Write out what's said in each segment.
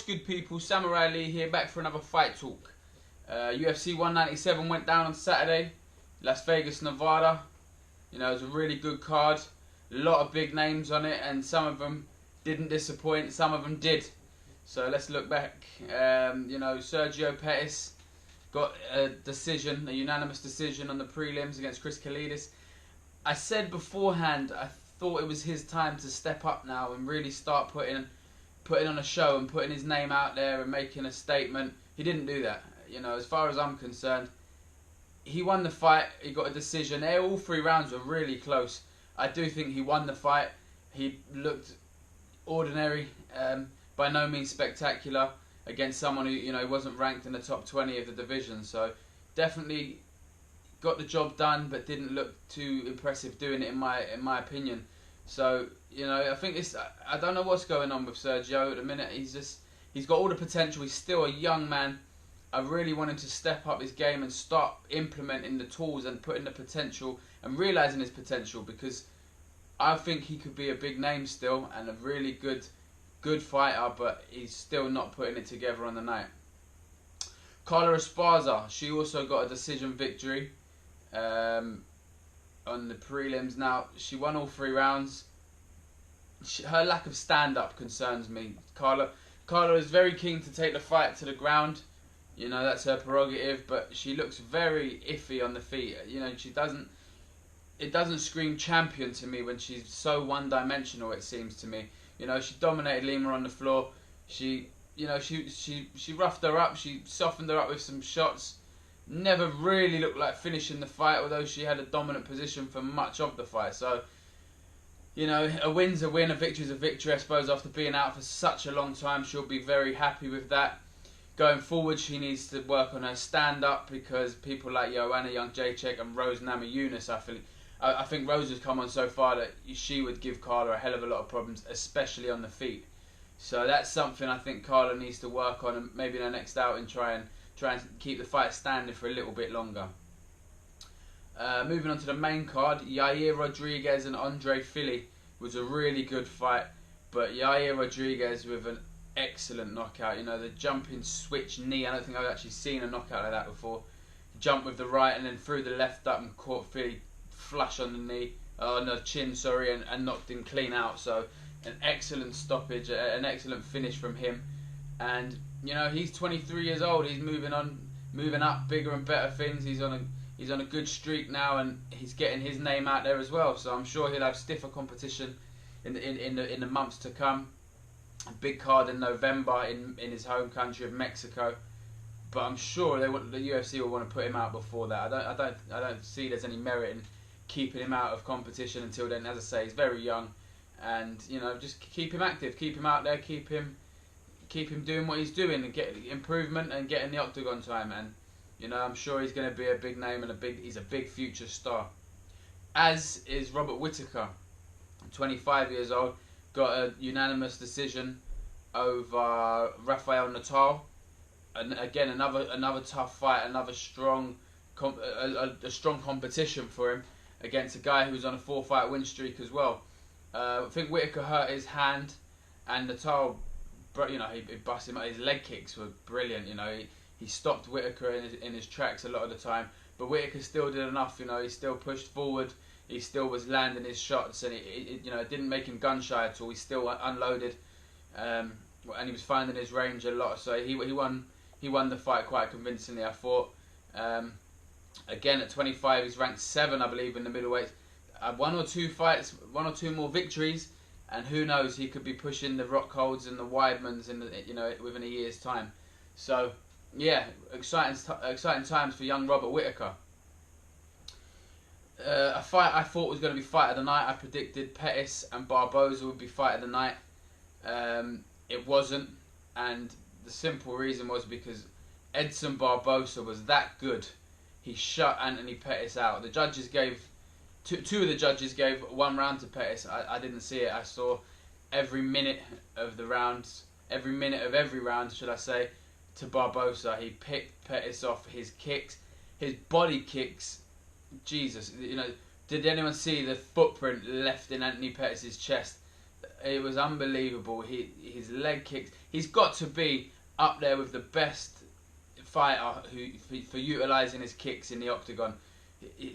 good people? Samurai Lee here, back for another fight talk. UFC 197 went down on Saturday, Las Vegas, Nevada. You know, it was a really good card. A lot of big names on it, and some of them didn't disappoint, some of them did. So let's look back. You know, Sergio Pettis got a decision, a unanimous decision on the prelims against Chris Kalidis. I said beforehand, I thought it was his time to step up now and really start putting on a show and putting his name out there and making a statement. He didn't do that. You know, as far as I'm concerned, he won the fight. He got a decision. All 3 rounds were really close. I do think he won the fight. He looked ordinary, by no means spectacular against someone who, you know, wasn't ranked in the top 20 of the division. So definitely got the job done, but didn't look too impressive doing it in my opinion. So, you know, I think I don't know what's going on with Sergio at the minute. He's got all the potential. He's still a young man. I really want him to step up his game and start implementing the tools and putting the potential and realising his potential, because I think he could be a big name still and a really good fighter, but he's still not putting it together on the night. Carla Esparza, she also got a decision victory on the prelims. Now, she won all 3 rounds. Her lack of stand-up concerns me. Carla is very keen to take the fight to the ground. You know, that's her prerogative, but she looks very iffy on the feet. You know, it doesn't scream champion to me when she's so one-dimensional, it seems to me. You know, she dominated Lima on the floor. She roughed her up. She softened her up with some shots. Never really looked like finishing the fight, although she had a dominant position for much of the fight. So, you know, a win's a win, a victory's a victory. I suppose after being out for such a long time, she'll be very happy with that. Going forward, she needs to work on her stand-up, because people like Joanna Jędrzejczyk and Rose Namajunas, I think Rose has come on so far that she would give Carla a hell of a lot of problems, especially on the feet. So that's something I think Carla needs to work on, and maybe in her next outing try and keep the fight standing for a little bit longer. Moving on to the main card, Yair Rodriguez and Andre Fili was a really good fight, but Yair Rodriguez with an excellent knockout. You know, the jumping switch knee, I don't think I've actually seen a knockout like that before. Jumped with the right and then threw the left up and caught Fili flush on the knee, on the chin, sorry, and knocked him clean out. So an excellent stoppage, an excellent finish from him. And you know, he's 23 years old. He's moving up, bigger and better things. He's on a good streak now, and he's getting his name out there as well. So I'm sure he'll have stiffer competition in the months to come. A big card in November in his home country of Mexico. But I'm sure the UFC will want to put him out before that. I don't see there's any merit in keeping him out of competition until then. As I say, he's very young, and you know, just keep him active, keep him out there, keep him doing what he's doing and get improvement and getting the octagon time. And you know, I'm sure he's going to be a big name and he's a big future star. As is Robert Whittaker, 25 years old, got a unanimous decision over Rafael Natal. And again, another tough fight, another strong competition for him against a guy who's on a 4-fight win streak as well. I think Whittaker hurt his hand, and Natal, you know, he busted him out. His leg kicks were brilliant. You know, he stopped Whittaker in his tracks a lot of the time, but Whittaker still did enough. You know, he still pushed forward. He still was landing his shots, and you know, it didn't make him gun shy at all. He still unloaded, and he was finding his range a lot. So he won the fight quite convincingly, I thought. Again, at 25, he's ranked 7, I believe, in the middleweight. 1 or 2 fights, 1 or 2 more victories, and who knows, he could be pushing the Rockholds and the Weidmans within a year's time. So yeah, exciting times for young Robert Whittaker. A fight I thought was going to be fight of the night. I predicted Pettis and Barboza would be fight of the night. It wasn't, and the simple reason was because Edson Barboza was that good. He shut Anthony Pettis out. The judges gave two of the judges gave 1 round to Pettis. I didn't see it. I saw every minute of the rounds, every minute of every round, should I say, to Barboza. He picked Pettis off. His kicks, his body kicks. Jesus, you know, did anyone see the footprint left in Anthony Pettis' chest? It was unbelievable. His leg kicks. He's got to be up there with the best fighter for utilising his kicks in the octagon.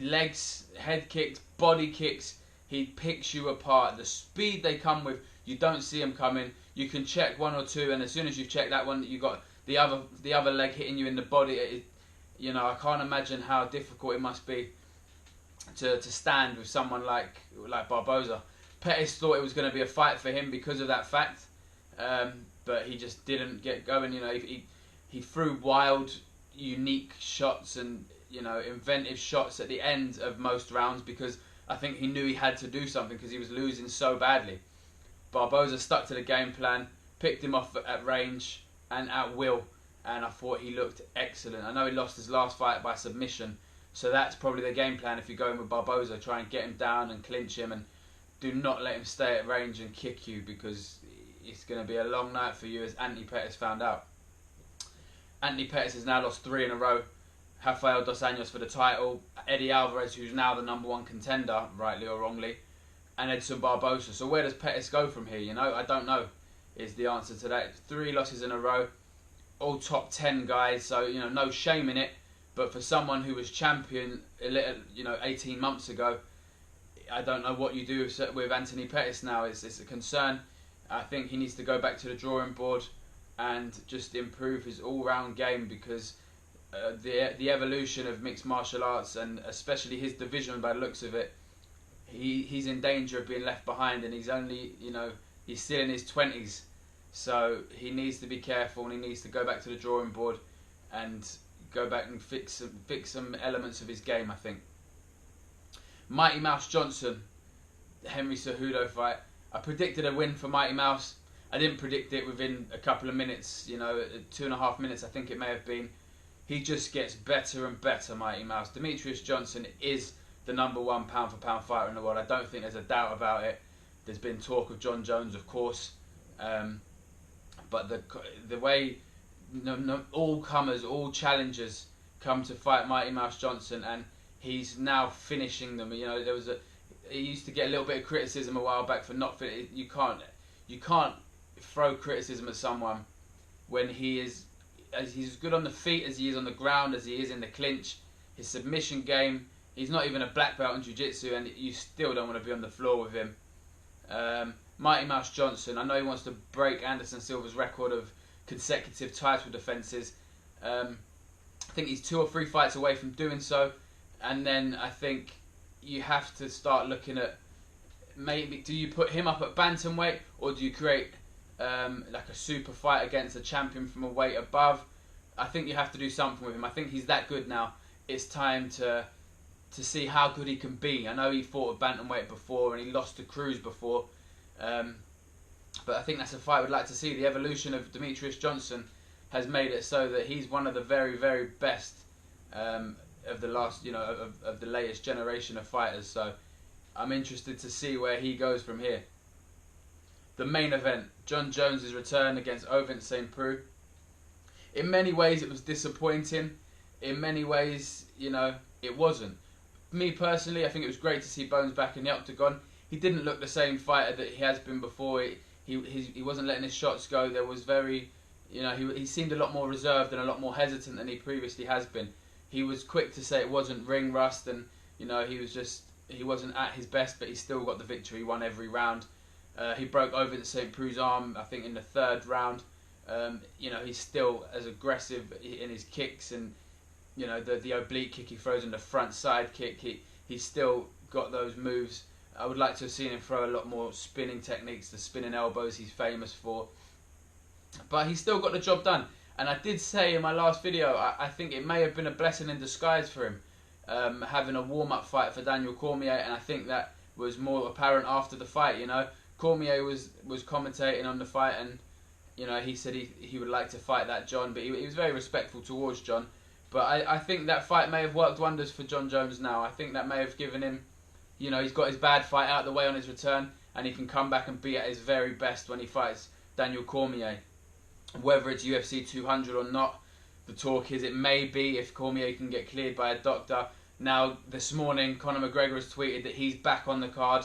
Legs, head kicks, body kicks. He picks you apart. The speed they come with, you don't see them coming. You can check one or two, and as soon as you check that one, you got the other leg hitting you in the body. You know, I can't imagine how difficult it must be to stand with someone like Barboza. Pettis thought it was going to be a fight for him because of that fact, but he just didn't get going. You know, he threw wild, unique shots and, you know, inventive shots at the end of most rounds because I think he knew he had to do something because he was losing so badly. Barboza stuck to the game plan, picked him off at range and at will, and I thought he looked excellent. I know he lost his last fight by submission, so that's probably the game plan if you're going with Barboza. Try and get him down and clinch him, and do not let him stay at range and kick you, because it's going to be a long night for you, as Anthony Pettis found out. Anthony Pettis has now lost 3 in a row. Rafael dos Anjos for the title, Eddie Alvarez, who's now the #1 contender, rightly or wrongly, and Edson Barboza. So where does Pettis go from here? You know, I don't know is the answer to that. 3 losses in a row, all top 10 guys, so, you know, no shame in it. But for someone who was champion, you know, 18 months ago, I don't know what you do with Anthony Pettis now. It's a concern. I think he needs to go back to the drawing board and just improve his all-round game, because the evolution of mixed martial arts, and especially his division by the looks of it, he's in danger of being left behind, and he's only, you know, he's still in his 20s. So he needs to be careful, and he needs to go back to the drawing board and go back and fix some elements of his game, I think. Mighty Mouse Johnson, the Henry Cejudo fight. I predicted a win for Mighty Mouse. I didn't predict it within a couple of minutes, you know, 2.5 minutes I think it may have been. He just gets better and better, Mighty Mouse. Demetrious Johnson is the #1 pound-for-pound fighter in the world. I don't think there's a doubt about it. There's been talk of John Jones, of course. But the way all comers, all challengers come to fight Mighty Mouse Johnson, and he's now finishing them. You know, he used to get a little bit of criticism a while back for not finishing. You can't throw criticism at someone when he's as good on the feet as he is on the ground, as he is in the clinch. His submission game, he's not even a black belt in jiu-jitsu, and you still don't want to be on the floor with him. Mighty Mouse Johnson, I know he wants to break Anderson Silva's record of consecutive title defences. I think he's 2 or 3 fights away from doing so, and then I think you have to start looking at, maybe, do you put him up at bantamweight, or do you create like a super fight against a champion from a weight above? I think you have to do something with him. I think he's that good now. It's time to see how good he can be. I know he fought a bantamweight before, and he lost to Cruz before, but I think that's a fight we'd like to see. The evolution of Demetrious Johnson has made it so that he's one of the very, very best of the last, you know, of the latest generation of fighters. So I'm interested to see where he goes from here. The main event, John Jones' return against St Preux. In many ways it was disappointing. In many ways, you know, it wasn't. Me personally, I think it was great to see Bones back in the octagon. He didn't look the same fighter that he has been before. He wasn't letting his shots go. There was very, you know, he seemed a lot more reserved and a lot more hesitant than he previously has been. He was quick to say it wasn't ring rust, and, you know, he wasn't at his best, but he still got the victory. He won every round. He broke St Preux's arm, I think, in the 3rd round. You know, he's still as aggressive in his kicks, and, you know, the oblique kick he throws and the front side kick, he's still got those moves. I would like to have seen him throw a lot more spinning techniques, the spinning elbows he's famous for. But he's still got the job done. And I did say in my last video, I think it may have been a blessing in disguise for him, having a warm-up fight for Daniel Cormier, and I think that was more apparent after the fight. You know, Cormier was commentating on the fight, and, you know, he said he would like to fight that John, but he was very respectful towards John. But I think that fight may have worked wonders for John Jones now. I think that may have given him, you know, he's got his bad fight out of the way on his return, and he can come back and be at his very best when he fights Daniel Cormier. Whether it's UFC 200 or not, the talk is it may be, if Cormier can get cleared by a doctor. Now, this morning, Conor McGregor has tweeted that he's back on the card.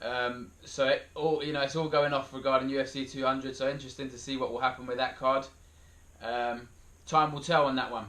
So it's all going off regarding UFC 200. So interesting to see what will happen with that card. Time will tell on that one.